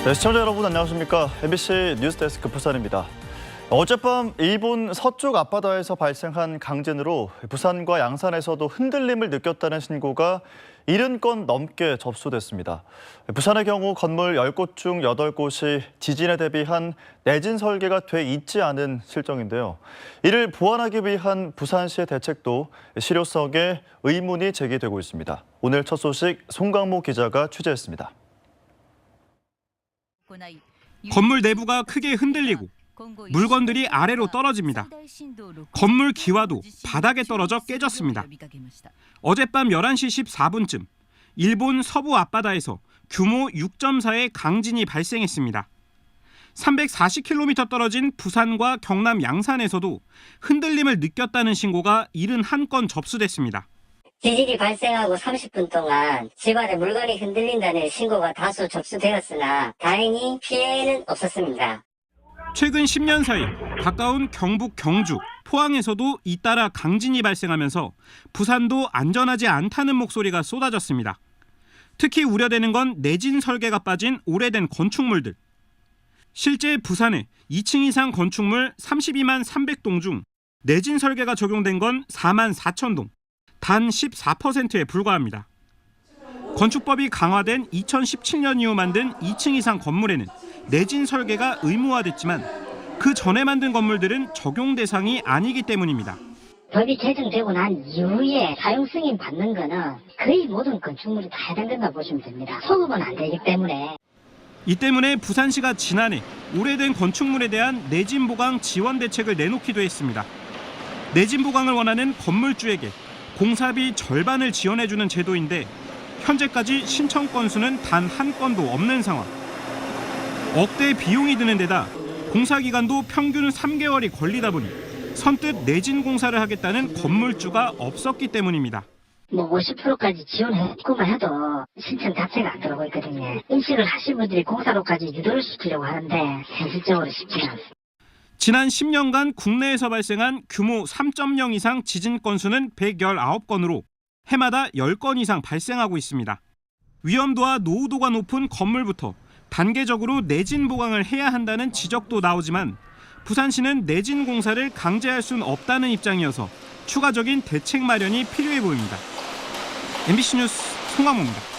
네, 시청자 여러분 안녕하십니까? MBC 뉴스데스크 부산입니다. 어젯밤 일본 서쪽 앞바다에서 발생한 강진으로 부산과 양산에서도 흔들림을 느꼈다는 신고가 70건 넘게 접수됐습니다. 부산의 경우 건물 10곳 중 8곳이 지진에 대비한 내진 설계가 돼 있지 않은 실정인데요. 이를 보완하기 위한 부산시의 대책도 실효성에 의문이 제기되고 있습니다. 오늘 첫 소식 송강모 기자가 취재했습니다. 건물 내부가 크게 흔들리고 물건들이 아래로 떨어집니다. 건물 기와도 바닥에 떨어져 깨졌습니다. 어젯밤 11시 14분쯤 일본 서부 앞바다에서 규모 6.4의 강진이 발생했습니다. 340km 떨어진 부산과 경남 양산에서도 흔들림을 느꼈다는 신고가 71건 접수됐습니다. 지진이 발생하고 30분 동안 집안에 물건이 흔들린다는 신고가 다수 접수되었으나 다행히 피해는 없었습니다. 최근 10년 사이 가까운 경북 경주, 포항에서도 잇따라 강진이 발생하면서 부산도 안전하지 않다는 목소리가 쏟아졌습니다. 특히 우려되는 건 내진 설계가 빠진 오래된 건축물들. 실제 부산에 2층 이상 건축물 32만 300동 중 내진 설계가 적용된 건 4만 4천 동. 단 14%에 불과합니다. 건축법이 강화된 2017년 이후 만든 2층 이상 건물에는 내진 설계가 의무화됐지만 그 전에 만든 건물들은 적용 대상이 아니기 때문입니다. 법이 제정되고 난 이후에 사용 승인 받는 거는 거의 모든 건축물이 다 해당된다고 보시면 됩니다. 소급은 안 되기 때문에. 이 때문에 부산시가 지난해 오래된 건축물에 대한 내진 보강 지원 대책을 내놓기도 했습니다. 내진 보강을 원하는 건물주에게 공사비 절반을 지원해주는 제도인데 현재까지 신청 건수는 단 한 건도 없는 상황. 억대 비용이 드는 데다 공사 기간도 평균 3개월이 걸리다 보니 선뜻 내진 공사를 하겠다는 건물주가 없었기 때문입니다. 50%까지 지원했구만 해도 신청 자체가 안 들어오고 있거든요. 인식을 하신 분들이 공사로까지 유도를 시키려고 하는데 현실적으로 쉽지는 않습니다. 지난 10년간 국내에서 발생한 규모 3.0 이상 지진 건수는 119건으로 해마다 10건 이상 발생하고 있습니다. 위험도와 노후도가 높은 건물부터 단계적으로 내진 보강을 해야 한다는 지적도 나오지만 부산시는 내진 공사를 강제할 수는 없다는 입장이어서 추가적인 대책 마련이 필요해 보입니다. MBC 뉴스 송강모입니다.